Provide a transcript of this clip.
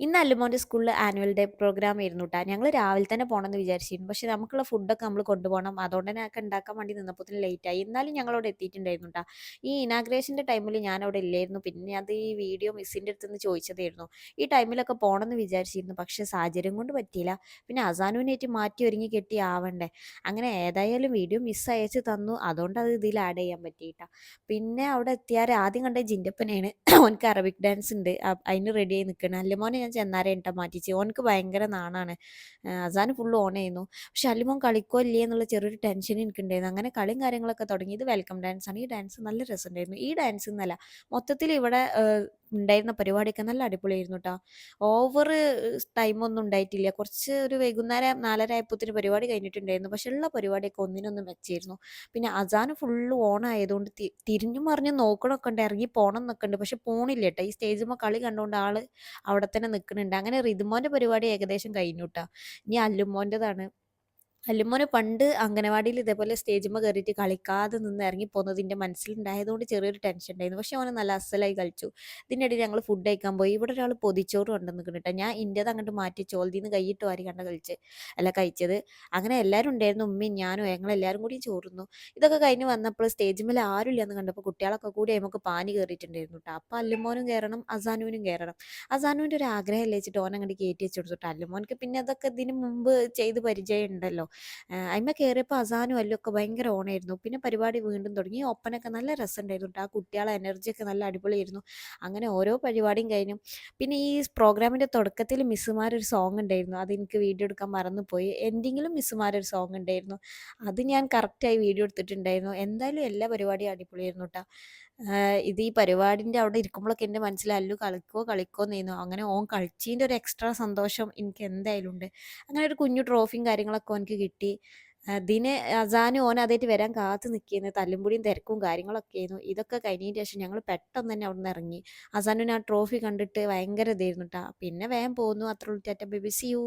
ഇന്ന് അല്ലുമോൻ്റെ സ്കൂളിൽ annual day programme ആയിരുന്നു ട്ടാ. ഞങ്ങള് രാവിലെ തന്നെ പോണമെന്ന് വിചാരിച്ചിരുന്നു. പക്ഷെ നമുക്കുള്ള ഫുഡൊക്കെ നമ്മൾ കൊണ്ടുപോകണം. അതുകൊണ്ട് തന്നെ അതൊക്കെ ഉണ്ടാക്കാൻ വേണ്ടി നിന്നപ്പോഴത്തേനും ലേറ്റായി. എന്നാലും ഞങ്ങളവിടെ എത്തിയിട്ടുണ്ടായിരുന്നു ട്ടാ. ഈ ഇനാഗ്രേഷൻ്റെ ടൈമിൽ ഞാനവിടെ ഇല്ലായിരുന്നു. പിന്നെ അത് ഈ വീഡിയോ മിസ്സിൻ്റെ അടുത്തുനിന്ന് ചോദിച്ചതായിരുന്നു. ഈ ടൈമിലൊക്കെ പോകണമെന്ന് വിചാരിച്ചിരുന്നു. പക്ഷെ സാഹചര്യം കൊണ്ട് പറ്റിയില്ല. പിന്നെ അസാനുവിനേറ്റ് മാറ്റി ഒരുങ്ങി കെട്ടി ആവണ്ടേ. അങ്ങനെ ഏതായാലും വീഡിയോ മിസ് അയച്ച് തന്നു. അതുകൊണ്ട് അത് ഇതിൽ ആഡ് ചെയ്യാൻ പറ്റിയിട്ടാ. പിന്നെ അവിടെ എത്തിയാൽ ആദ്യം കണ്ട ജിൻ്റപ്പനെയാണ്. ഓൻക്ക് അറബിക് ഡാൻസ് ഉണ്ട്. അതിന് റെഡി ആയി നിൽക്കണം. അല്ലുമോനെ ഞാൻ ചെന്നാരേട്ടാ മാറ്റിച്ച്. ഓൻക്ക് ഭയങ്കര നാണാണ്. അസാന് ഫുള്ള് ഓണായിരുന്നു. പക്ഷെ അല്ലുമോൻ കളിക്കോ ഇല്ലേ എന്നുള്ള ചെറിയൊരു ടെൻഷൻ എനിക്കുണ്ടായിരുന്നു. അങ്ങനെ കളിയും കാര്യങ്ങളൊക്കെ തുടങ്ങി. ഇത് വെൽക്കം ഡാൻസ് ആണ്. ഈ ഡാൻസ് നല്ല രസമുണ്ടായിരുന്നു. ഈ ഡാൻസ് എന്നല്ല മൊത്തത്തിൽ ഇവിടെ ഉണ്ടായിരുന്ന പരിപാടിയൊക്കെ നല്ല അടിപൊളിയായിരുന്നു കേട്ടോ. ഓവർ ടൈമൊന്നും ഉണ്ടായിട്ടില്ല. കുറച്ച് ഒരു വൈകുന്നേരം 4:30 ആയപ്പോഴത്തേന് പരിപാടി കഴിഞ്ഞിട്ടുണ്ടായിരുന്നു. പക്ഷെ ഉള്ള പരിപാടിയൊക്കെ ഒന്നിനൊന്നും മെച്ചായിരുന്നു. പിന്നെ അസാന് ഫുള്ള് ഓണായതുകൊണ്ട് തിരിഞ്ഞും മറിഞ്ഞും നോക്കണമൊക്കെ ഉണ്ട്, ഇറങ്ങി പോകണം എന്നൊക്കെ ഉണ്ട്. പക്ഷെ പോണില്ല കേട്ടോ. ഈ സ്റ്റേജിന്മേൽ കളി കണ്ടുകൊണ്ട് ആള് അവിടെ തന്നെ നിൽക്കുന്നുണ്ട്. അങ്ങനെ റിതുമോൻ്റെ പരിപാടി ഏകദേശം കഴിഞ്ഞു കേട്ടോ. ഇനി അല്ലുമോൻ്റെതാണ്. വല്യമ്മോന് പണ്ട് അംഗനവാടിയിൽ ഇതേപോലെ സ്റ്റേജിന്മേൽ കയറിയിട്ട് കളിക്കാതെ നിന്ന് ഇറങ്ങിപ്പോകുന്നത് എൻ്റെ മനസ്സിലുണ്ടായതുകൊണ്ട് ചെറിയൊരു ടെൻഷൻ ഉണ്ടായിരുന്നു. പക്ഷെ അവന് നല്ല അസലായി കളിച്ചു. ഇതിനിടയിൽ ഞങ്ങൾ ഫുഡ് കഴിക്കാൻ പോയി. ഇവിടെ ഒരാൾ പൊതിച്ചോറ് കൊണ്ടു നിൽക്കുന്നു കേട്ടോ. ഞാൻ ഇൻ്റേത് അങ്ങോട്ട് മാറ്റി ചോൽതിന്ന് കൈയിട്ട് വാരി കണ്ട കഴിച്ചത്. അങ്ങനെ എല്ലാവരും ഉണ്ടായിരുന്നു. ഉമ്മയും ഞാനും ഞങ്ങളെല്ലാവരും കൂടി ചോറുന്നു. ഇതൊക്കെ കഴിഞ്ഞ് വന്നപ്പോൾ സ്റ്റേജിന്മേൽ ആരും ഇല്ലെന്ന് കണ്ടപ്പോൾ കുട്ടികളൊക്കെ കൂടി നമുക്ക് പാനി കയറിയിട്ടുണ്ടായിരുന്നു കേട്ടോ. അപ്പോൾ അല്ലുമോനും കയറണം, അസാനുവിനും കയറണം. അസാനുവിൻ്റെ ഒരു ആഗ്രഹം വെച്ചിട്ട് ഓൻ അങ്ങോട്ട് കയറ്റി വെച്ച് കൊടുത്തിട്ട് അല്ലുമോൻക്ക് പിന്നെ അതൊക്കെ ഇതിന് മുമ്പ് ചെയ്ത് പരിചയം ഉണ്ടല്ലോ. അയിമ്മ കയറിയപ്പോൾ അസാനും അല്ലൊക്കെ ഭയങ്കര ഓണായിരുന്നു. പിന്നെ പരിപാടി വീണ്ടും തുടങ്ങി. ഒപ്പനൊക്കെ നല്ല രസമുണ്ടായിരുന്നു കേട്ടോ. ആ കുട്ടികളെ എനർജിയൊക്കെ നല്ല അടിപൊളിയായിരുന്നു. അങ്ങനെ ഓരോ പരിപാടിയും കഴിഞ്ഞു. പിന്നെ ഈ പ്രോഗ്രാമിൻ്റെ തുടക്കത്തിൽ മിസ്സുമാരൊരു സോങ് ഉണ്ടായിരുന്നു. അതെനിക്ക് വീഡിയോ എടുക്കാൻ മറന്നുപോയി. എൻഡിങ്ങിലും മിസ്സുമാരൊരു സോങ് ഉണ്ടായിരുന്നു. അത് ഞാൻ കറക്റ്റായി വീഡിയോ എടുത്തിട്ടുണ്ടായിരുന്നു. എന്തായാലും എല്ലാ പരിപാടിയും അടിപൊളിയായിരുന്നു കേട്ടോ. ഇത് ഈ പരിപാടിൻ്റെ അവിടെ ഇരിക്കുമ്പോഴൊക്കെ എൻ്റെ മനസ്സിൽ അല്ലു കളിക്കോ എന്നായിരുന്നു. അങ്ങനെ ഓൻ കളിച്ചതിൻ്റെ ഒരു എക്സ്ട്രാ സന്തോഷം എനിക്ക് എന്തായാലും ഉണ്ട്. അങ്ങനെ ഒരു കുഞ്ഞു ട്രോഫിയും കാര്യങ്ങളൊക്കെ ഓനക്ക് കിട്ടി. അതിന് അസാനും ഓൻ അതായിട്ട് വരാൻ കാത്ത് നിൽക്കുന്നു. തല്ലുംപിടിയും തിരക്കും കാര്യങ്ങളൊക്കെ ആയിരുന്നു. ഇതൊക്കെ കഴിഞ്ഞതിന് ശേഷം ഞങ്ങൾ പെട്ടെന്ന് തന്നെ അവിടെ നിന്ന് ഇറങ്ങി. അസാനുവിന് ആ ട്രോഫി കണ്ടിട്ട് ഭയങ്കര ഇതായിരുന്നു കേട്ടോ. പിന്നെ വേഗം പോന്നു. അത്ര ഉള്ളൂ. Tata bye bye, see U.